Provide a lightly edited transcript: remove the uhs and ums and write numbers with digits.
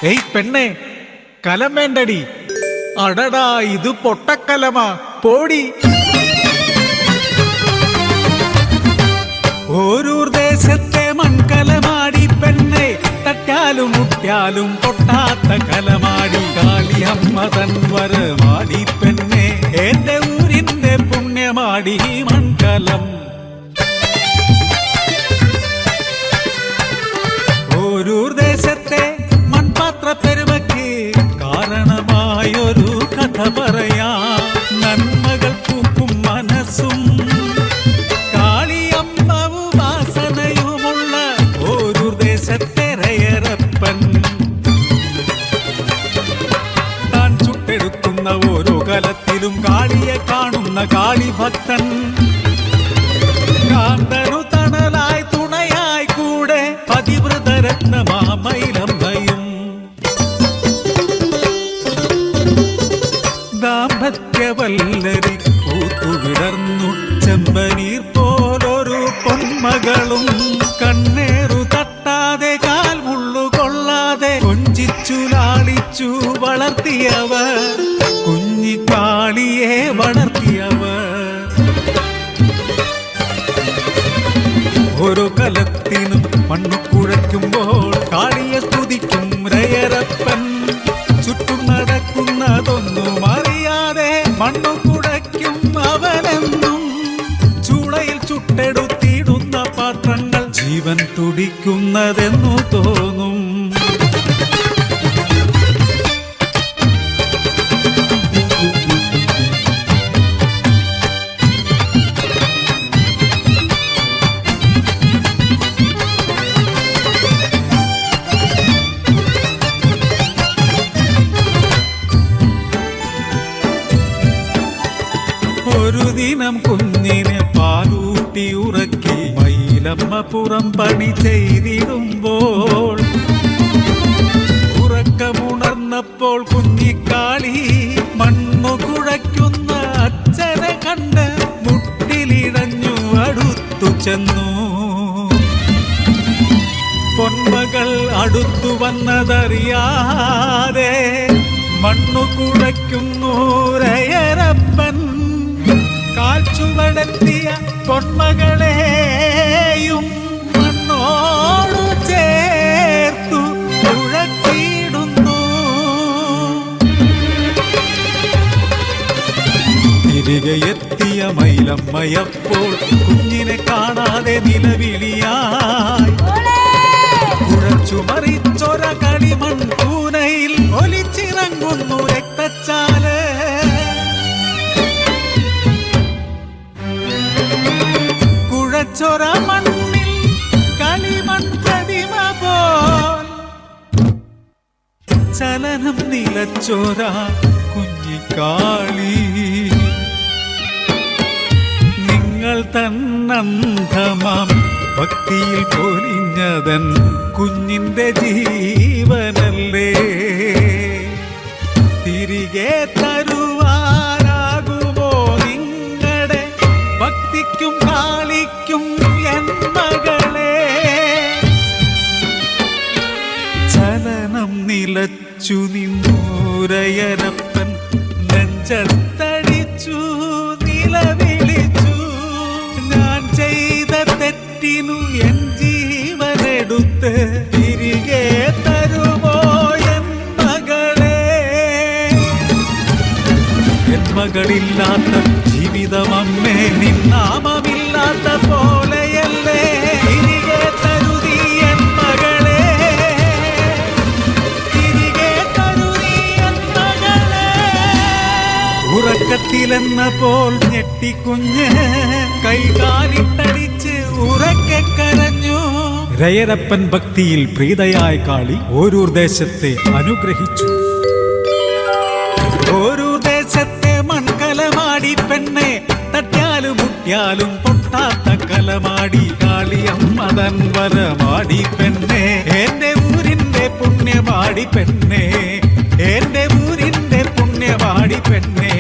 ഏയ് പെണ്ണെ, കലം വേണ്ടടി. അടടാ, ഇത് പൊട്ടക്കലമാ, പോടി. ഓരൂർ ദേശത്തെ മൺകലമാടി പെണ്ണെ, തട്ടാലും മുട്ടിയാലും പൊട്ടാത്ത കലമാടി. കാളിയമ്മ തൻ വരമാടി പെണ്ണെ, എന്റെ ഊരിന്റെ പുണ്യമാടി മൺകലം. ഓരൂർ ദേശത്തെ മൺപാത്ര പെരുമയ്ക്ക് കാരണമായൊരു കഥ പറയാം. നന്മകൾ പൂക്കും മനസ്സും കാളിയമ്മവും വാസനയുമുള്ള ഓരൂർ ദേശത്തെ രയരപ്പൻ. താൻ ചുട്ടെടുക്കുന്ന ഓരോ കലത്തിലും കാളിയെ കാണുന്ന കാളിഭക്തൻ. കാന്തനു തണലായി തുണയായി കൂടെ പതിവ്രതരത്നമാമയിലമ്മയും. ദാമ്പത്യവല്ലരി പൂത്തുവിടർന്നു ചെമ്പനീർ പോലൊരു പൊന്മകളും. കണ്ണേറു തട്ടാതെ കാൽ മുള്ളുകൊള്ളാതെ കൊഞ്ചിച്ചു ലാളിച്ചു വളർത്തിയവർ, കുഞ്ഞിക്കാളിയെ വളർത്തിയവർ. ഓരോ കലത്തിനും മണ്ണു കുഴയ്ക്കുമ്പോൾ കാളിയെ സ്തുതിക്കും രയരപ്പൻ. ചുറ്റും നടക്കുന്നതൊന്നും അറിയാതെ മണ്ണു കുഴയ്ക്കും അവനെന്നും. ചൂളയിൽ ചുട്ടെടുത്തിടുന്ന പാത്രങ്ങൾ ജീവൻ തുടിക്കുന്നതെന്നു തോന്നും. ഒരു ദിനം കുഞ്ഞിനെ പാലൂട്ടി ഉറക്കി മയിലമ്മ പുറം പണി ചെയ്തിടുമ്പോൾ, ഉറക്കമുണർന്നപ്പോൾ കുഞ്ഞിക്കാളി മണ്ണു കുഴയ്ക്കുന്ന അച്ഛനെ കണ്ട് മുട്ടിലിടഞ്ഞു അടുത്തു ചെന്നു. പൊന്മകൾ അടുത്തു വന്നതറിയാതെ മണ്ണു കുഴയ്ക്കുന്നു രയരപ്പൻ. കാൽച്ചുവടെത്തിയ പൊന്മകളെയും മണ്ണോടു ചേർത്തു കുഴച്ചിടുന്നു. തിരികെ എത്തിയ മയിലമ്മയപ്പോൾ കുഞ്ഞിനെ കാണാതെ നിലവിളിയായി. കുഴച്ചുമറിച്ചൊര കളിമൺ കൂനയിൽ ഒലിച്ചിറങ്ങുന്നു രക്തച്ചാല്. കുഴച്ചൊര മണ്ണിൽ കളിമൺ പ്രതിമ പോൽ ചലനം നിലച്ചൊര കുഞ്ഞിക്കാളി. നിങ്ങൾ തന്നന്ധമാം ഭക്തിയിൽ പൊലിഞ്ഞതൻ കുഞ്ഞിന്റെ ജീവനല്ലേ, തിരികെ തരുവാനാകുമോ നിങ്ങളുടെ ഭക്തിക്കും കാളിക്കും എൻ മകളെ. ചലനം നിലച്ചു നിന്നു രയരപ്പൻ, നെഞ്ചത്തടിച്ചു നിലവിളിച്ചു. ഞാൻ ചെയ്ത തെറ്റിനു എൻ ജീവനെടുത്ത് തിരികെ തരുമോ എൻ മകളെ. എൻ മകളില്ലാത്ത ജീവിതമമ്മേ, നിന്നാമമില്ലാത്ത പോലെയല്ലേ. തിരികെ തരുതി എൻ മകളെ, തിരികെ തരുതി എൻ മകളെ. ഉറക്കത്തിലെന്ന പോൽ ഞെട്ടിക്കുഞ്ഞ് കൈകാലിട്ടടിച്ച് ഉറക്കെ കരഞ്ഞു. രയരപ്പൻ ഭക്തിയിൽ പ്രീതയായ കാളി ഓരൂർ ദേശത്തെ അനുഗ്രഹിച്ചു. ഓരൂർ ദേശത്തെ മൺകലമാടി പെണ്ണെ, തട്ടാലും മുട്ടിയാലും പൊട്ടാത്ത കലമാടി. കാളിയമ്മ തൻ വരമാടി പെണ്ണെ, എന്റെ ഊരിന്റെ പുണ്യമാടി പെണ്ണെ, എന്റെ ഊരിന്റെ പുണ്യമാടി പെണ്ണെ.